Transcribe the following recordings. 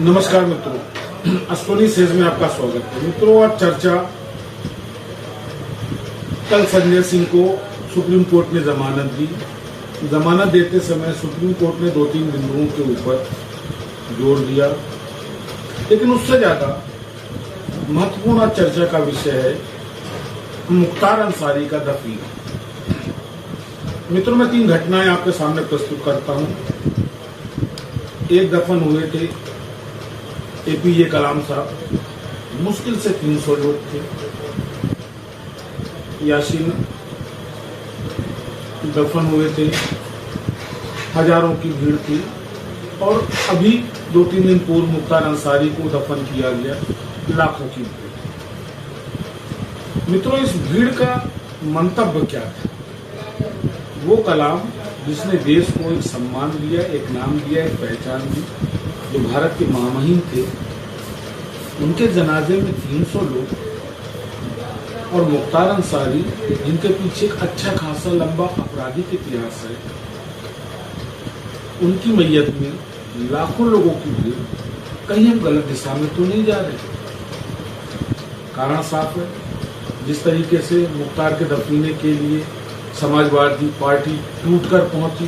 नमस्कार मित्रों, अश्वनी सेज में आपका स्वागत है। मित्रों, आज चर्चा कल संजय सिंह को सुप्रीम कोर्ट ने जमानत दी। जमानत देते समय सुप्रीम कोर्ट ने 2-3 बिंदुओं के ऊपर जोर दिया, लेकिन उससे ज्यादा महत्वपूर्ण चर्चा का विषय है मुख्तार अंसारी का दफन। मित्रों, मैं 3 घटनाएं आपके सामने प्रस्तुत करता हूं। एक दफन हुए थे एपीजे कलाम साहब, मुश्किल से 300 लोग थे। यासीन दफन हुए थे, हजारों की भीड़ थी। और अभी 2-3 दिन पूर्व मुख्तार अंसारी को दफन किया गया, लाखों की भीड़। मित्रों, इस भीड़ का मंतव्य क्या था? वो कलाम जिसने देश को एक सम्मान दिया, एक नाम दिया, एक पहचान दी, जो भारत के महामहिम थे, उनके जनाजे में 300 लोग। और मुख्तार अंसारी, जिनके पीछे एक अच्छा खासा लंबा आपराधिक इतिहास है, उनकी मैयत में लाखों लोगों की भीड़। कहीं हम गलत दिशा में तो नहीं जा रहे? कारण साफ है। जिस तरीके से मुख्तार के दफनीने के लिए समाजवादी पार्टी टूटकर पहुंची,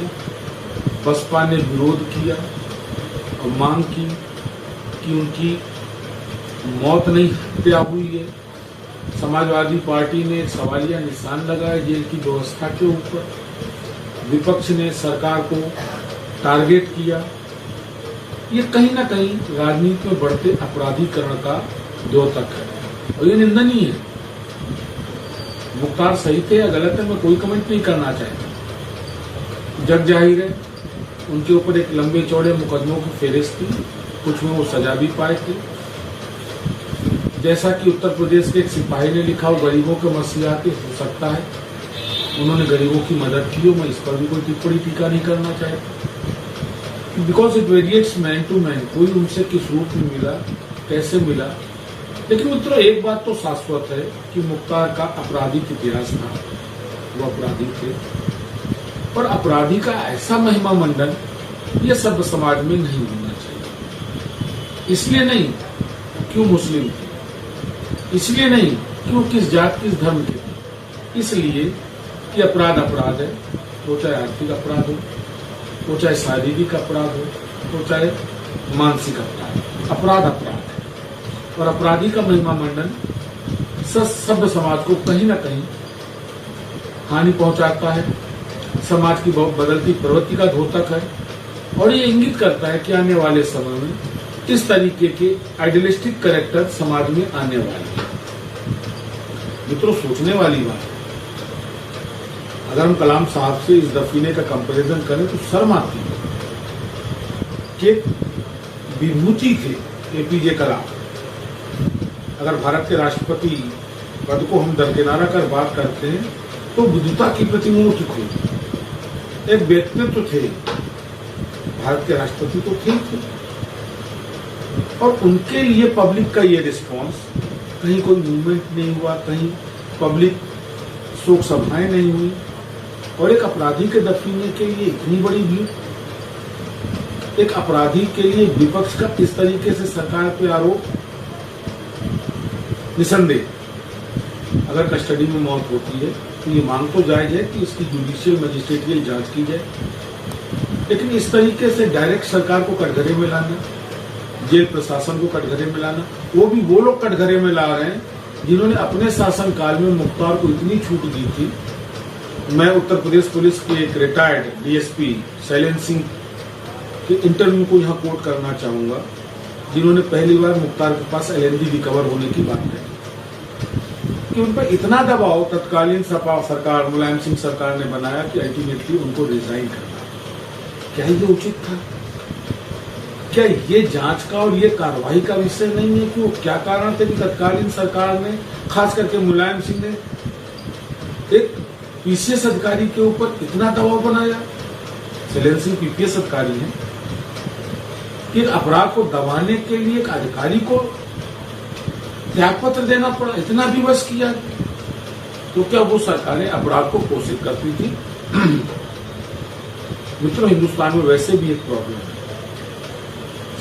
बसपा ने विरोध किया और मांग की कि उनकी मौत नहीं हत्या हुई है। समाजवादी पार्टी ने सवालिया निशान लगाए जेल की व्यवस्था के ऊपर। विपक्ष ने सरकार को टारगेट किया। ये कहीं ना कहीं राजनीति में बढ़ते अपराधीकरण का द्योतक है और ये निंदनीय है। मुख्तार सही थे या गलत है, मैं कोई कमेंट नहीं करना चाहता। जग जाहिर है, उनके ऊपर एक लंबे चौड़े मुकदमों की फेहरिस्त थी, कुछ में वो सजा भी पाए थे। जैसा कि उत्तर प्रदेश के एक सिपाही ने लिखा, वो गरीबों के मसीहा के हो सकता है, उन्होंने गरीबों की मदद की हो। मैं इस पर भी कोई टिप्पणी टीका नहीं करना चाहता, because it variates man to man. कोई उनसे किस रूप में मिला, कैसे मिला। लेकिन मित्रों, एक बात तो शाश्वत है कि मुख्तार का आपराधिक इतिहास था, वो अपराधी थे। और अपराधी का ऐसा महिमा मंडन ये सब समाज में नहीं होना चाहिए। इसलिए नहीं कि वो मुस्लिम थे, इसलिए नहीं कि वो किस जात किस धर्म के थे, इसलिए कि अपराध अपराध है। वो चाहे आर्थिक अपराध हो, वो चाहे शारीरिक अपराध हो, वो चाहे मानसिक अपराध, अपराध अपराध है। और अपराधी का महिमा मंडन सभ्य समाज को कहीं ना कहीं हानि पहुंचाता है, समाज की बहुत बदलती प्रवृत्ति का द्योतक है। और ये इंगित करता है कि आने वाले समय में इस तरीके के आइडियलिस्टिक कैरेक्टर समाज में आने वाले हैं। मित्रों, सोचने वाली बात है। अगर हम कलाम साहब से इस दफीने का कंपैरिजन करें तो शर्म आती है कि विभूति थे एपीजे कलाम। अगर भारत के राष्ट्रपति पद को हम दरकिनारा कर बात करते हैं तो बुद्धता की प्रतिमूर्ति थे, एक व्यक्तित्व थे, भारत के राष्ट्रपति तो थे। और उनके लिए पब्लिक का ये रिस्पांस, कहीं कोई मूवमेंट नहीं हुआ, कहीं पब्लिक शोक सभाएं नहीं हुई। और एक अपराधी के दफनीने के लिए इतनी बड़ी भीड़, एक अपराधी के लिए विपक्ष का इस तरीके से सरकार पे आरोप। निसंदेह अगर कस्टडी में मौत होती है तो ये मांग तो जायज है कि इसकी जुडिशियल मजिस्ट्रेटियल जांच की जाए, लेकिन इस तरीके से डायरेक्ट सरकार को कटघरे में लाना, जेल प्रशासन को कटघरे में लाना, वो भी वो लोग कटघरे में ला रहे हैं जिन्होंने अपने शासनकाल में मुख्तार को इतनी छूट दी थी। मैं उत्तर प्रदेश पुलिस के एक रिटायर्ड डीएसपी शैलेंद्र सिंह के इंटरव्यू को यहाँ कोट करना चाहूंगा, जिन्होंने पहली बार मुख्तार के पास एलएनडी रिकवर होने की बात कही कि उन पर इतना दबाव तत्कालीन सपा सरकार, मुलायम सिंह सरकार ने बनाया कि अल्टीमेटली उनको रिजाइन करना। क्या ये उचित था? क्या ये जांच का और ये कार्रवाई का विषय नहीं है कि वो क्या कारण थे कि तत्कालीन सरकार ने, खास करके मुलायम सिंह ने, एक पीसीएस अधिकारी के ऊपर इतना दबाव बनाया? शैलेंद्र सिंह पीपीएस अधिकारी हैं कि अपराध को दबाने के लिए एक अधिकारी को त्यागपत्र देना पड़ा, इतना विवश किया। तो क्या वो सरकारें अपराध को पोषित करती थी? मित्रों, हिंदुस्तान में वैसे भी एक प्रॉब्लम है।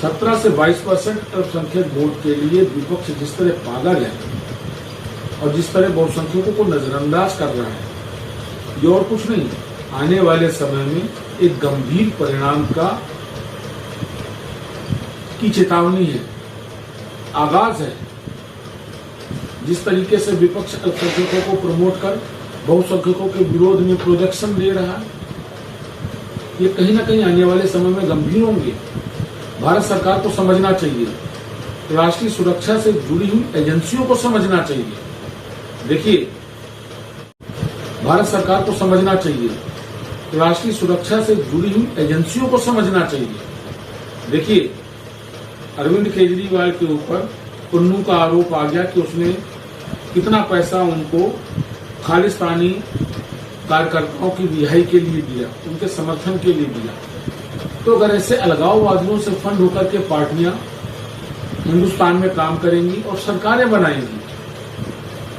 17 से 22% अल्पसंख्यक वोट के लिए विपक्ष जिस तरह पागल है और जिस तरह बहुसंख्यकों को नजरअंदाज कर रहा है, ये और कुछ नहीं, आने वाले समय में एक गंभीर परिणाम की चेतावनी है, आगाज है। जिस तरीके से विपक्ष अल्पसंख्यकों को प्रमोट कर बहुसंख्यकों के विरोध में प्रोजेक्शन दे रहा है, ये कहीं ना कहीं आने वाले समय में गंभीर होंगे। भारत सरकार को समझना चाहिए, राष्ट्रीय सुरक्षा से जुड़ी हुई एजेंसियों को समझना चाहिए। देखिए, भारत सरकार को समझना चाहिए, राष्ट्रीय सुरक्षा से जुड़ी हुई एजेंसियों को समझना चाहिए। देखिए, अरविंद केजरीवाल के ऊपर पुन्नू का आरोप आ गया कि उसने कितना पैसा उनको खालिस्तानी कार्यकर्ताओं की रिहाई के लिए दिया, उनके समर्थन के लिए दिया। तो अगर ऐसे अलगाववादियों से फंड होकर के पार्टियां हिंदुस्तान में काम करेंगी और सरकारें बनाएंगी,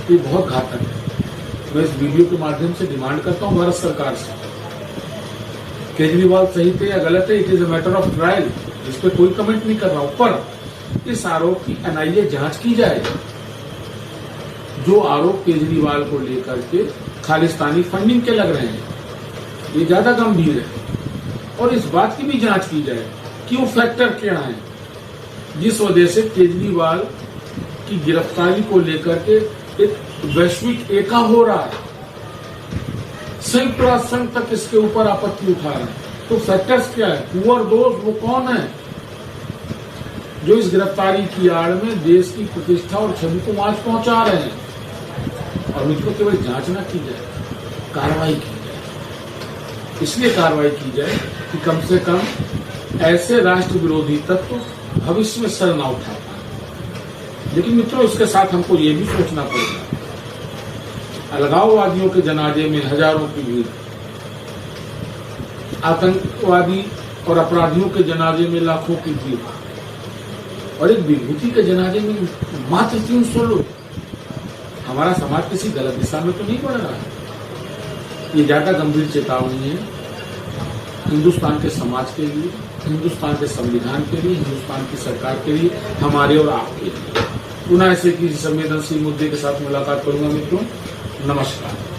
तो ये बहुत घातक है। मैं इस वीडियो के माध्यम से डिमांड करता हूं भारत सरकार से, केजरीवाल सही थे या गलत है, it is a matter of trial, इस पर कोई कमेंट नहीं कर रहा हूं, पर इस आरोप की एनआईए जांच की जाए। जो आरोप केजरीवाल को लेकर के खालिस्तानी फंडिंग के लग रहे हैं, ये ज्यादा गंभीर है। और इस बात की भी जांच की जाए कि वो फैक्टर क्या है जिस वजह से केजरीवाल की गिरफ्तारी को लेकर के एक वैश्विक एका हो रहा है। संयुक्त राष्ट्र संघ तक इसके ऊपर आपत्ति उठा रहे हैं। तो फैक्टर्स क्या है, पुअर दोस्त वो कौन है जो इस गिरफ्तारी की आड़ में देश की प्रतिष्ठा और छवि को आंच पहुंचा रहे हैं। और मुझको केवल जांच न की जाए, कार्रवाई की जाए। इसलिए कार्रवाई की जाए कि कम से कम ऐसे राष्ट्र विरोधी तत्व भविष्य में सर न उठा पाए। लेकिन मित्रों, इसके साथ हमको ये भी सोचना पड़ेगा, अलगाववादियों के जनाजे में हजारों की भीड़, आतंकवादी और अपराधियों के जनाजे में लाखों की भीड़, और एक विभूति के जनाजे में मात्र 300 लोग। हमारा समाज किसी गलत दिशा में तो नहीं बढ़ रहा है। ये ज्यादा गंभीर चेतावनी है हिंदुस्तान के समाज के लिए, हिंदुस्तान के संविधान के लिए, हिंदुस्तान की सरकार के लिए, हमारे और आपके लिए। पुनः ऐसे किसी संवेदनशील मुद्दे के साथ मुलाकात करूंगा मित्रों। नमस्कार।